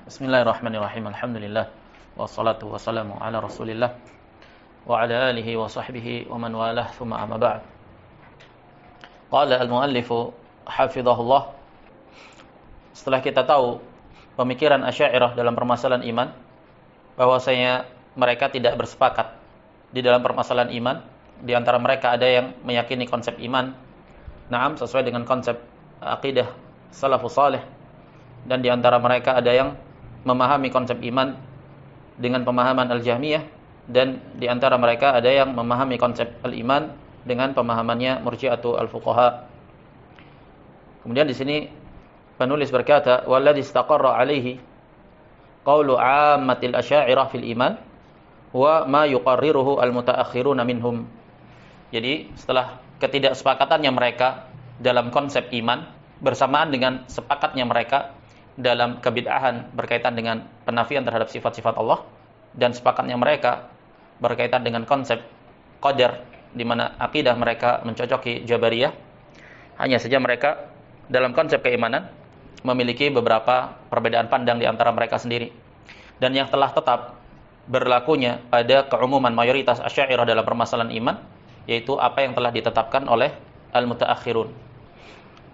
Bismillahirrahmanirrahim. Alhamdulillah. Wassalatu wassalamu ala Rasulillah wa ala alihi wa sahbihi wa man walah, thumma amma ba'd. Qala al-muallifu hafizahullah. Setelah kita tahu pemikiran Asy'ariyah dalam permasalahan iman, bahwasanya mereka tidak bersepakat di dalam permasalahan iman. Di antara mereka ada yang meyakini konsep iman, na'am, sesuai dengan konsep akidah salafus salih, dan di antara mereka ada yang memahami konsep iman dengan pemahaman al-Jahmiyah, dan di antara mereka ada yang memahami konsep al-iman dengan pemahamannya Murji'atu al-fuqaha. Kemudian di sini penulis berkata, walladzi istaqarra alaihi qaulu 'ammatil asy'ariyah fil iman wa ma yuqarriruhu al-mutaakhiruna minhum. Jadi setelah ketidaksepakatannya mereka dalam konsep iman bersamaan dengan sepakatnya mereka dalam kebid'ahan berkaitan dengan penafian terhadap sifat-sifat Allah, dan sepakatnya mereka berkaitan dengan konsep qadar, di mana akidah mereka mencocoki Jabariyah. Hanya saja mereka dalam konsep keimanan memiliki beberapa perbedaan pandang di antara mereka sendiri. Dan yang telah tetap berlakunya pada keumuman mayoritas Asy'ariyah dalam permasalahan iman, yaitu apa yang telah ditetapkan oleh al-mutaakhirun,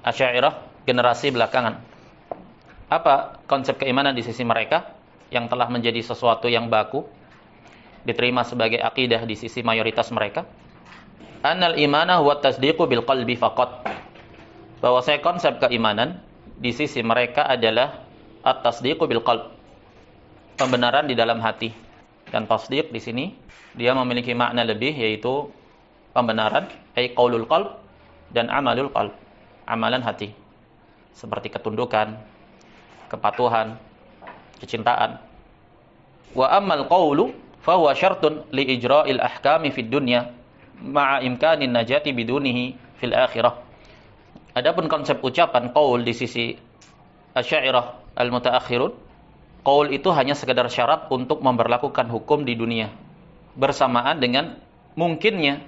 Asy'ariyah generasi belakangan. Apa konsep keimanan di sisi mereka yang telah menjadi sesuatu yang baku, diterima sebagai akidah di sisi mayoritas mereka? Annal imana huwa tasdiqu bil qalbi faqat. Bahwasanya konsep keimanan di sisi mereka adalah at-tasdiqu bil qalb, pembenaran di dalam hati. Dan tasdiq di sini dia memiliki makna lebih, yaitu pembenaran, ai qaulul qalb, dan amalul qalb, amalan hati, seperti ketundukan, kepatuhan, kecintaan. Wa ammal qawlu fa huwa syartun li ijra'il ahkami fid dunya ma'a imkanin najati bidunihi fil akhirah. Adapun konsep ucapan qaul di sisi Asy'ariyah al-mutaakhirun, qaul itu hanya sekedar syarat untuk memberlakukan hukum di dunia bersamaan dengan mungkinnya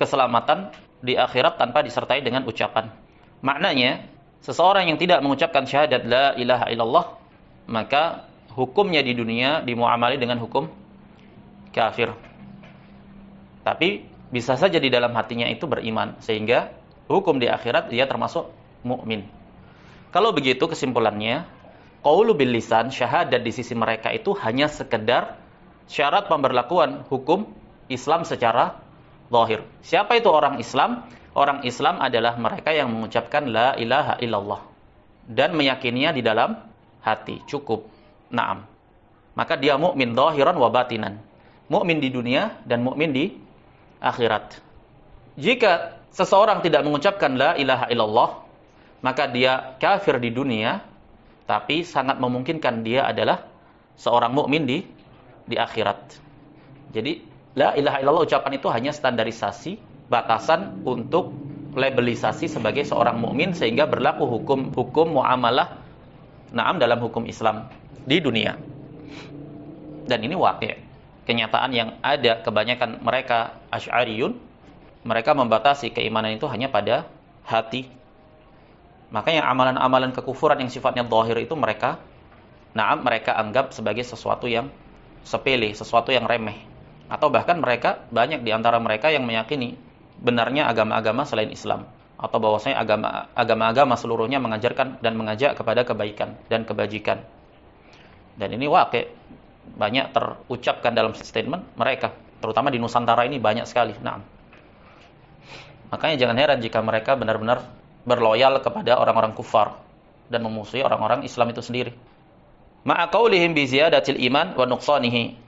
keselamatan di akhirat tanpa disertai dengan ucapan. Maknanya, seseorang yang tidak mengucapkan syahadat la ilaha illallah, maka hukumnya di dunia dimuamali dengan hukum kafir. Tapi bisa saja di dalam hatinya itu beriman, sehingga hukum di akhirat dia termasuk mukmin. Kalau begitu kesimpulannya, qaulu bil lisan, syahadat di sisi mereka itu hanya sekedar syarat pemberlakuan hukum Islam secara zahir. Siapa itu orang Islam? Orang Islam adalah mereka yang mengucapkan la ilaha illallah dan meyakininya di dalam hati, cukup. Naam. Maka dia mukmin zahiran wa batinan. Mukmin di dunia dan mukmin di akhirat. Jika seseorang tidak mengucapkan la ilaha illallah, maka dia kafir di dunia, tapi sangat memungkinkan dia adalah seorang mukmin di akhirat. Jadi la ilaha illallah ucapan itu hanya standarisasi, batasan untuk labelisasi sebagai seorang mukmin, sehingga berlaku hukum muamalah na'am dalam hukum Islam di dunia. Dan ini waqi', kenyataan yang ada. Kebanyakan mereka Asy'ariyun, mereka membatasi keimanan itu hanya pada hati. Makanya amalan-amalan kekufuran yang sifatnya zahir itu mereka anggap sebagai sesuatu yang sepele, sesuatu yang remeh. Atau bahkan mereka, banyak di antara mereka yang meyakini benarnya agama-agama selain Islam, atau bahwasanya agama-agama seluruhnya mengajarkan dan mengajak kepada kebaikan dan kebajikan. Dan ini waqi', banyak terucapkan dalam statement mereka, terutama di Nusantara ini banyak sekali. Nah, makanya jangan heran jika mereka benar-benar berloyal kepada orang-orang kufar dan memusuhi orang-orang Islam itu sendiri. Ma'a qaulihim bi ziyadatil iman wa nuqsanihi,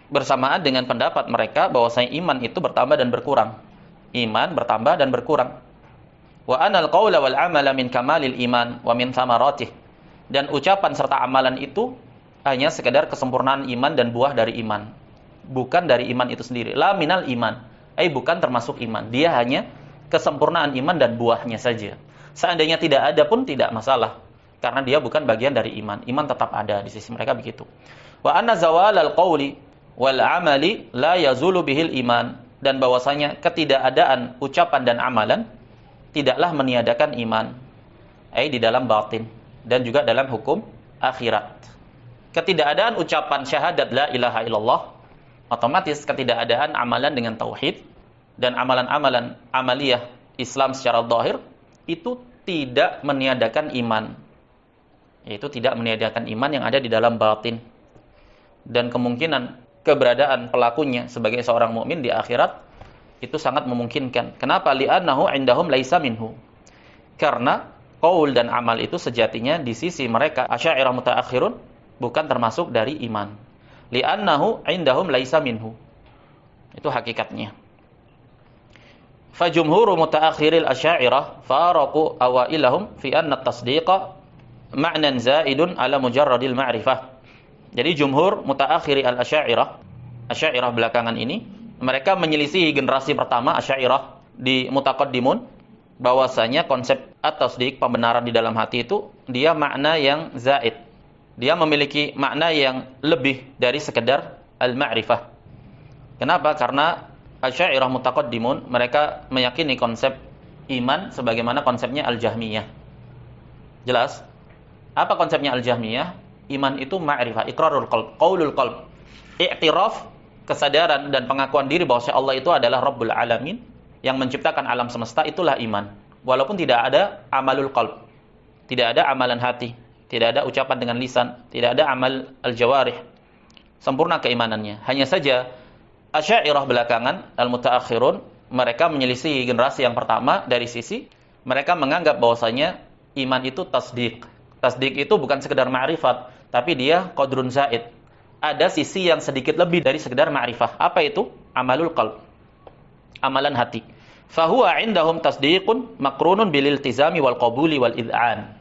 bersamaan dengan pendapat mereka bahwasanya iman itu bertambah dan berkurang. Iman bertambah dan berkurang. Wa anal qaula wal amala min kamalil iman wa min thamaratihi, dan ucapan serta amalan itu hanya sekedar kesempurnaan iman dan buah dari iman, bukan dari iman itu sendiri. La minal iman, bukan termasuk iman. Dia hanya kesempurnaan iman dan buahnya saja. Seandainya tidak ada pun tidak masalah, karena dia bukan bagian dari iman. Iman tetap ada di sisi mereka begitu. Wa anna zawalal qauli wal amali la yazulu bihil iman, dan bahwasanya ketidakadaan ucapan dan amalan tidaklah meniadakan iman, di dalam batin dan juga dalam hukum akhirat. ketidakadaan ucapan syahadat la ilaha illallah, otomatis ketidakadaan amalan dengan tauhid dan amalan-amalan amaliyah Islam secara zahir itu tidak meniadakan iman. Yaitu tidak meniadakan iman yang ada di dalam batin. Dan kemungkinan keberadaan pelakunya sebagai seorang mukmin di akhirat itu sangat memungkinkan. Kenapa? Li'annahu indahum laisa minhu. Karena qaul dan amal itu sejatinya di sisi mereka Asy'ariyah mutaakhirun bukan termasuk dari iman. Li'annahu indahum laisa minhu. Itu hakikatnya. Fajumhuru mutaakhiril Asy'ariyah faraqu awailahum fi anna at-tasdiqa ma'nan zaidun ala mujarradil ma'rifah. Jadi jumhur mutaakhiri al-Asy'ariyah belakangan ini, mereka menyelisihi generasi pertama Asy'ariyah di mutaqaddimun bahwasanya konsep at-tasdiq, pembenaran di dalam hati itu dia makna yang zaid. Dia memiliki makna yang lebih dari sekedar al-ma'rifah. Kenapa? Karena Asy'ariyah mutaqaddimun mereka meyakini konsep iman sebagaimana konsepnya al-Jahmiyah. Jelas? Apa konsepnya al-Jahmiyah? Iman itu ma'rifah, iqrarul qalb, qaulul qalb. I'tiraf, kesadaran dan pengakuan diri bahwa Allah itu adalah Rabbul Alamin yang menciptakan alam semesta, itulah iman. Walaupun tidak ada amalul qalb, tidak ada amalan hati, tidak ada ucapan dengan lisan, tidak ada amal al-jawarih. Sempurna keimanannya. Hanya saja Asy'ariyah belakangan, al-mutaakhirun, mereka menyelisih generasi yang pertama dari sisi mereka menganggap bahwasanya iman itu tasdiq. Tasdiq itu bukan sekedar ma'rifat, tapi dia qadrun zaid. Ada sisi yang sedikit lebih dari sekedar ma'rifah. Apa itu? Amalul qalb. Amalan hati. Fahuwa indahum tasdiqun makrunun bil iltizami wal qabuli wal id'an.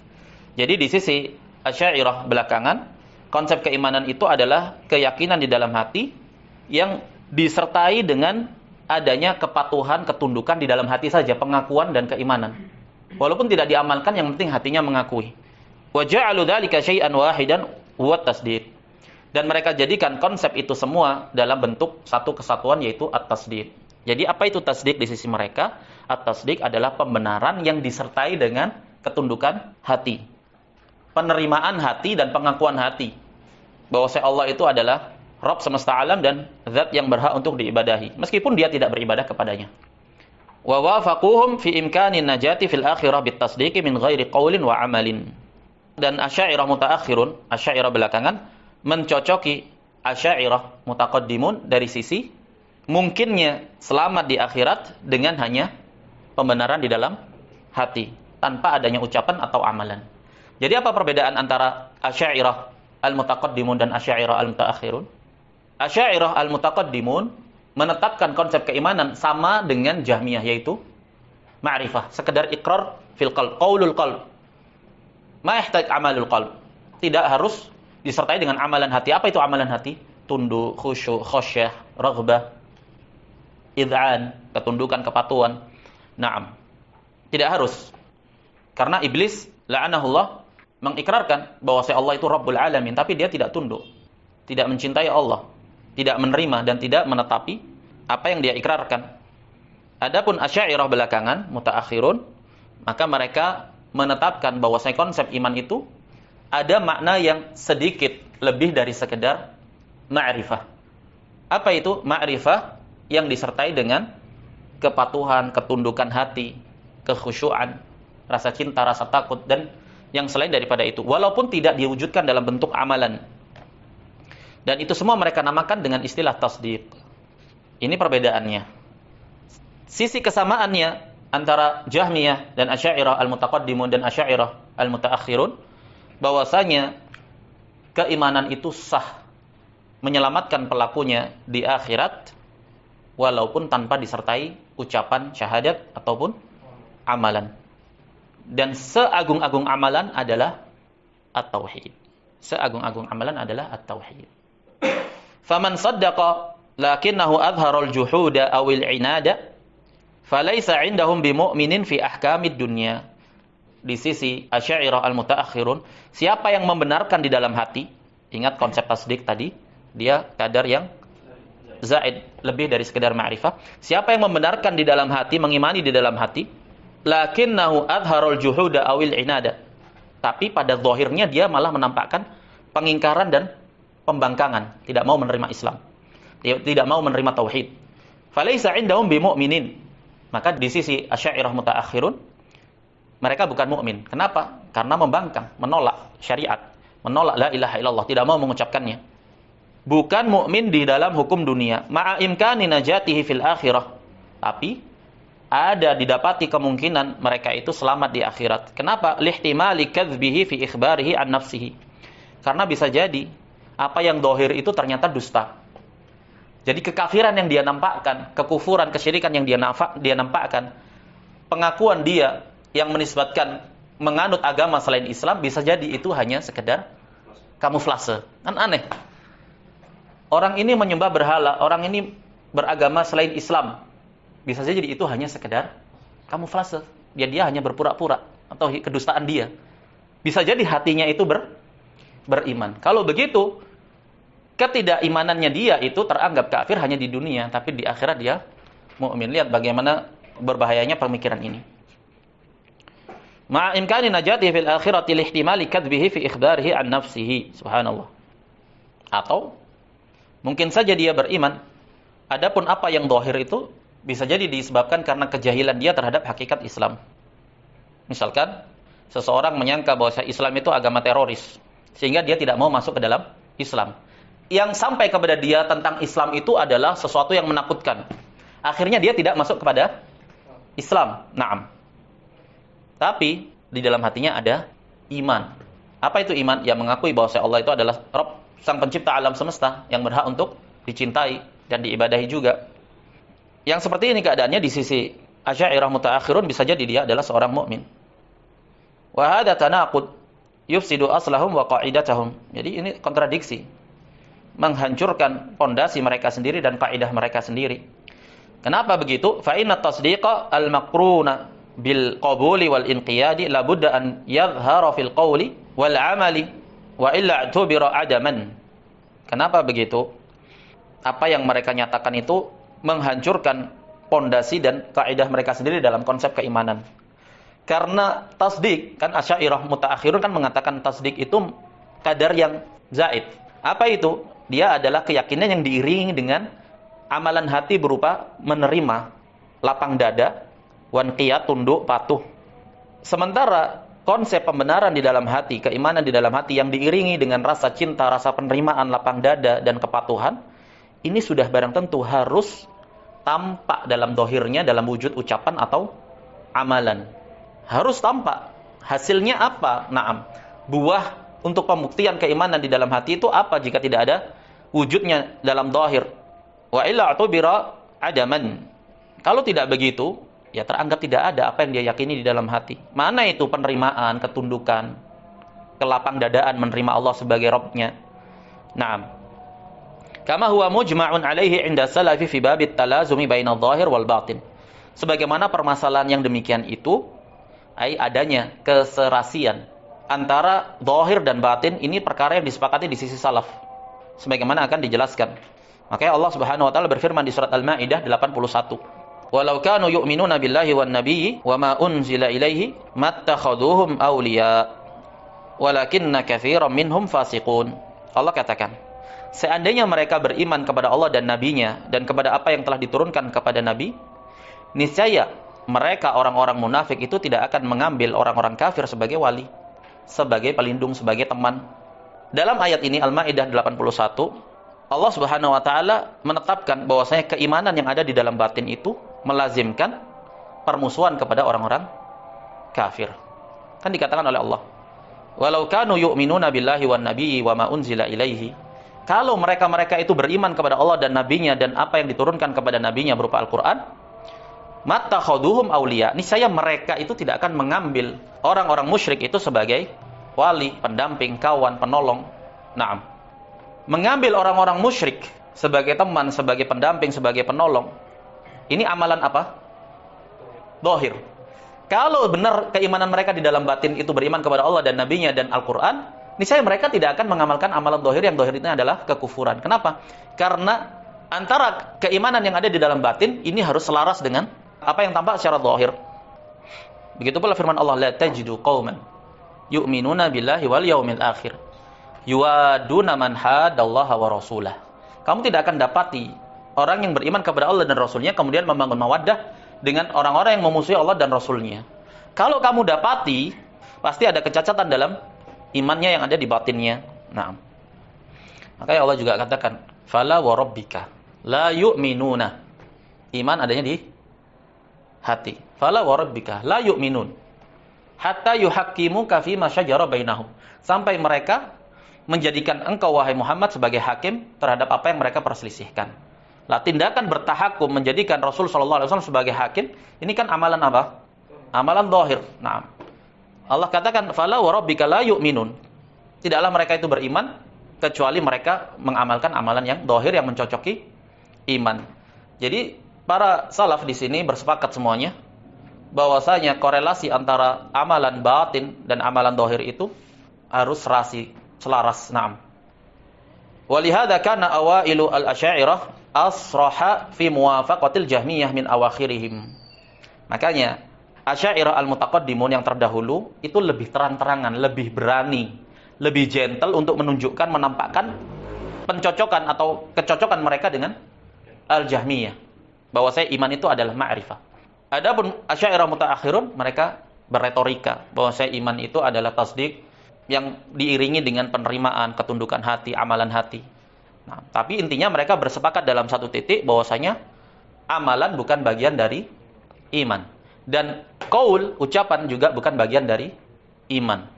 Jadi di sisi Asy'ariyah belakangan, konsep keimanan itu adalah keyakinan di dalam hati yang disertai dengan adanya kepatuhan, ketundukan di dalam hati saja, pengakuan dan keimanan. Walaupun tidak diamalkan, yang penting hatinya mengakui. Wa ja'alu dzalika syai'an wahidan wa tasdiq. Dan mereka jadikan konsep itu semua dalam bentuk satu kesatuan, yaitu at-tasdiq. Jadi apa itu tasdiq di sisi mereka? At-tasdiq adalah pembenaran yang disertai dengan ketundukan hati. Penerimaan hati dan pengakuan hati bahwa Allah itu adalah Rabb semesta alam dan zat yang berhak untuk diibadahi, meskipun dia tidak beribadah kepadanya. Wa wafaquhum fi imkanin najati fil akhirah bit tasdiqi min ghairi qaulin wa amalin. Dan Asy'ariyah mutaakhirun, Asy'ariyah belakangan, mencocoki Asy'ariyah mutaqaddimun dari sisi mungkinnya selamat di akhirat dengan hanya pembenaran di dalam hati tanpa adanya ucapan atau amalan. Jadi apa perbedaan antara Asy'ariyah al-mutaqaddimun dan Asy'ariyah al-mutaakhirun? Asy'ariyah al-mutaqaddimun menetapkan konsep keimanan sama dengan Jahmiyah, yaitu ma'rifah, sekedar iqrar fil qalb, qaulul qalb. Ma yahtaj amalul qalb. Tidak harus disertai dengan amalan hati. Apa itu amalan hati? Tunduk, khusyuk, khasyah, raghbah, id'an, ketundukan, kepatuhan. Naam. Tidak harus. Karena iblis la'anahullah mengikrarkan bahwa Allah itu Rabbul Alamin, tapi dia tidak tunduk, tidak mencintai Allah, tidak menerima dan tidak menetapi apa yang dia ikrarkan. Adapun Asy'ariyah belakangan, mutaakhirun, maka mereka menetapkan bahwa konsep iman itu ada makna yang sedikit lebih dari sekedar ma'rifah. Apa itu? Ma'rifah yang disertai dengan kepatuhan, ketundukan hati, kekhusyuan, rasa cinta, rasa takut, dan yang selain daripada itu, walaupun tidak diwujudkan dalam bentuk amalan. Dan itu semua mereka namakan dengan istilah tasdiq. Ini perbedaannya. Sisi kesamaannya antara Jahmiyah dan Asy'ariyah al-mutaqaddimun dan Asy'ariyah al-mutaakhirun, bahwasanya keimanan itu sah, menyelamatkan pelakunya di akhirat walaupun tanpa disertai ucapan syahadat ataupun amalan. Dan seagung-agung amalan adalah at-tauhid. Seagung-agung amalan adalah at-tauhid. Faman saddaqa lakinnahu adharul juhuda awil inada falaysa indahum bimu'minin fi ahkamid dunya. Di sisi Asy'ariyah al-mutaakhirun, siapa yang membenarkan di dalam hati, ingat konsep tasdik tadi, dia kadar yang zaid, lebih dari sekedar ma'rifah. Siapa yang membenarkan di dalam hati, mengimani di dalam hati, lakinnahu adharul juhuda awil inada, tapi pada zahirnya dia malah menampakkan pengingkaran dan pembangkangan, tidak mau menerima Islam, tidak mau menerima tauhid. Falaisa indahum bimu'minin. Maka di sisi Asy'ariyah mutaakhirun, mereka bukan mukmin. Kenapa? Karena membangkang, menolak syariat, menolak la ilaha illallah, tidak mau mengucapkannya. Bukan mukmin di dalam hukum dunia, ma'a imkani najatihi fil akhirah. Tapi ada didapati kemungkinan mereka itu selamat di akhirat. Kenapa? Lihtimali kadzbihi fi ikhbarihi an nafsihi. Karena bisa jadi apa yang dohir itu ternyata dusta. Jadi kekafiran yang dia nampakkan, kekufuran, kesyirikan yang dia nampakkan, pengakuan dia yang menisbatkan menganut agama selain Islam, bisa jadi itu hanya sekedar kamuflase. Kan aneh. Orang ini menyembah berhala, orang ini beragama selain Islam. Bisa jadi itu hanya sekedar kamuflase. Dia hanya berpura-pura atau kedustaan dia. Bisa jadi hatinya itu beriman. Kalau begitu, ketidakimanannya dia itu teranggap kafir hanya di dunia, tapi di akhirat dia mukmin. Lihat bagaimana berbahayanya pemikiran ini. Ma'a imkani najati fil akhirati lihtimali kadzbihi fi ikhbarihi an nafsihi. Subhanallah. Atau mungkin saja dia beriman. Adapun apa yang zahir itu bisa jadi disebabkan karena kejahilan dia terhadap hakikat Islam. Misalkan seseorang menyangka bahwa Islam itu agama teroris, sehingga dia tidak mau masuk ke dalam Islam. Yang sampai kepada dia tentang Islam itu adalah sesuatu yang menakutkan. Akhirnya dia tidak masuk kepada Islam. Naam. Tapi di dalam hatinya ada iman. Apa itu iman? Ya, mengakui bahwa Allah itu adalah Rabb, sang pencipta alam semesta, yang berhak untuk dicintai dan diibadahi juga. Yang seperti ini keadaannya di sisi Asy'ariyah mutaakhirun, bisa jadi dia adalah seorang mukmin. Wa hadza tanaqud yufsidu aslahum wa qa'idatahum. Jadi ini kontradiksi, menghancurkan pondasi mereka sendiri dan kaidah mereka sendiri. Kenapa begitu? Fa inna tasdiqa al-maqruna bil qabuli wal inqiyadi la budda an yadhhara fil qawli wal amali wa illa tubira adaman. Kenapa begitu? Apa yang mereka nyatakan itu menghancurkan pondasi dan kaidah mereka sendiri dalam konsep keimanan. Karena tasdik, kan Asy'ariyah mutaakhirun kan mengatakan tasdik itu kadar yang zaid. Apa itu? Dia adalah keyakinan yang diiringi dengan amalan hati berupa menerima, lapang dada, wanqiyat, tunduk, patuh. Sementara konsep pembenaran di dalam hati, keimanan di dalam hati yang diiringi dengan rasa cinta, rasa penerimaan, lapang dada, dan kepatuhan, ini sudah barang tentu harus tampak dalam dohirnya, dalam wujud ucapan atau amalan. Harus tampak. Hasilnya apa? Naam. Buah untuk pembuktian keimanan di dalam hati itu apa jika tidak ada wujudnya dalam dohir? Wa illa atubira adaman. Kalau tidak begitu, ya teranggap tidak ada apa yang dia yakini di dalam hati. Mana itu penerimaan, ketundukan, kelapang dadaan menerima Allah sebagai Rabbnya. Naam. Kama huwa mujma'un alaihi inda salafi fi babit talazumi baina dhahir wal batin. Sebagaimana permasalahan yang demikian itu, adanya keserasian antara zahir dan batin, ini perkara yang disepakati di sisi salaf. Sebagaimana akan dijelaskan. Makanya Allah Subhanahu wa taala berfirman di surat Al-Maidah 81. Walau kanu yu'minuna billahi wan nabiyyi wa ma unzila ilaihi mattakhaduhum awliya walakinna katsiran minhum fasiqun. Allah katakan, seandainya mereka beriman kepada Allah dan nabinya dan kepada apa yang telah diturunkan kepada nabi, niscaya mereka orang-orang munafik itu tidak akan mengambil orang-orang kafir sebagai wali, sebagai pelindung, sebagai teman. Dalam ayat ini Al-Maidah 81, Allah Subhanahu wa taala menetapkan bahwasanya keimanan yang ada di dalam batin itu melazimkan permusuhan kepada orang-orang kafir. Kan dikatakan oleh Allah, "Walau kanu yu'minuna billahi wan nabiyyi wa ma unzila ilaihi." Kalau mereka-mereka itu beriman kepada Allah dan nabinya dan apa yang diturunkan kepada nabinya berupa Al-Qur'an, mattakhaduhum awliya. Niscaya mereka itu tidak akan mengambil orang-orang musyrik itu sebagai wali, pendamping, kawan, penolong. Naam. Mengambil orang-orang musyrik sebagai teman, sebagai pendamping, sebagai penolong. Ini amalan apa? Zahir. Kalau benar keimanan mereka di dalam batin itu beriman kepada Allah dan nabinya dan Al-Qur'an, niscaya mereka tidak akan mengamalkan amalan zahir yang zahir itu adalah kekufuran. Kenapa? Karena antara keimanan yang ada di dalam batin ini harus selaras dengan apa yang tampak secara zahir. Begitu pula firman Allah, la tajidu qauman yu'minuna billahi wal yaumil akhir yuwaduna man hadallaha wa rasulah. Kamu tidak akan dapati orang yang beriman kepada Allah dan Rasulnya kemudian membangun mawaddah dengan orang-orang yang memusuhi Allah dan Rasulnya. Kalau kamu dapati, pasti ada kecacatan dalam imannya yang ada di batinnya. Nah, makanya Allah juga katakan, fala wa rabbika la yu'minuna. Iman adanya di hati. Fala wa rabbika la yu'minun hatta yuhaqqimuka fi ma syajara bainahum. Sampai mereka menjadikan engkau wahai Muhammad sebagai hakim terhadap apa yang mereka perselisihkan. Lah tindakan bertahakum menjadikan Rasul sallallahu alaihi wasallam sebagai hakim, ini kan amalan apa? Amalan zahir. Nah, Allah katakan fala wa rabbika la yu'minun. Tidaklah mereka itu beriman kecuali mereka mengamalkan amalan yang zahir yang mencocoki iman. Jadi para salaf di sini bersepakat semuanya bahwasanya korelasi antara amalan batin dan amalan zahir itu harus selaras. Naam. Walihada kana awailu al-asy'ariyah asraha fi muwafaqatil jahmiyah min awakhirihim. Makanya Asy'ariyah al-mutaqaddimun yang terdahulu itu lebih terang-terangan, lebih berani, lebih gentle untuk menunjukkan, menampakkan pencocokan atau kecocokan mereka dengan al-Jahmiyah, bahwa saya iman itu adalah ma'rifah. Adapun Asy'ariyah mutaakhirun mereka berretorika bahwa saya iman itu adalah tasdik yang diiringi dengan penerimaan, ketundukan hati, amalan hati. Nah, tapi intinya mereka bersepakat dalam satu titik bahwasanya amalan bukan bagian dari iman dan qaul, ucapan juga bukan bagian dari iman.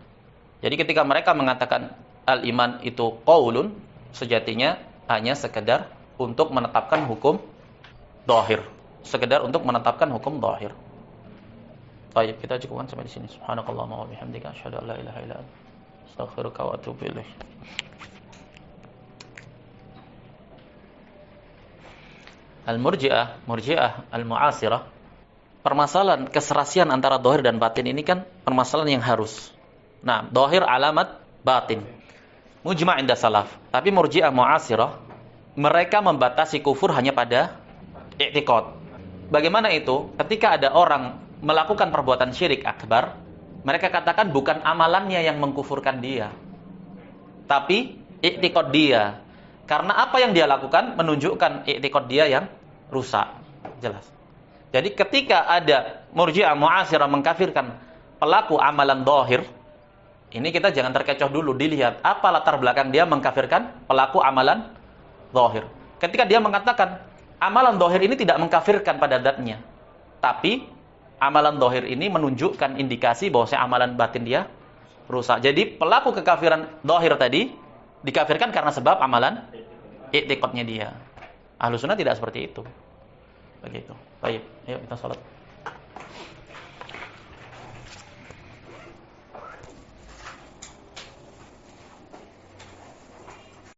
Jadi ketika mereka mengatakan al-iman itu qaulun, sejatinya hanya sekedar untuk menetapkan hukum zahir, sekedar untuk menetapkan hukum zahir. Baik, kita cukupkan sampai di sini. Subhanakallahumma wa bihamdika asyhadu an la ilaha illa anta astaghfiruka wa atubu ilaik. Murji'ah al-mu'asirah, permasalahan keserasian antara zahir dan batin ini kan permasalahan yang harus. Nah, zahir alamat, batin mujma' inda salaf. Tapi Murji'ah mu'asirah mereka membatasi kufur hanya pada i'tiqad. Bagaimana itu? Ketika ada orang melakukan perbuatan syirik akbar, mereka katakan bukan amalannya yang mengkufurkan dia, tapi i'tiqad dia. Karena apa yang dia lakukan menunjukkan i'tiqad dia yang rusak. Jelas. Jadi ketika ada Murji'ah mu'asirah mengkafirkan pelaku amalan zahir, ini kita jangan terkecoh dulu, dilihat apa latar belakang dia mengkafirkan pelaku amalan zahir. Ketika dia mengatakan amalan zahir ini tidak mengkafirkan pada zatnya, tapi amalan zahir ini menunjukkan indikasi bahwa amalan batin dia rusak. Jadi pelaku kekafiran zahir tadi dikafirkan karena sebab amalan i'tiqadnya dia. Ahlus sunnah tidak seperti itu. Begitu. Baik, ayo kita salat.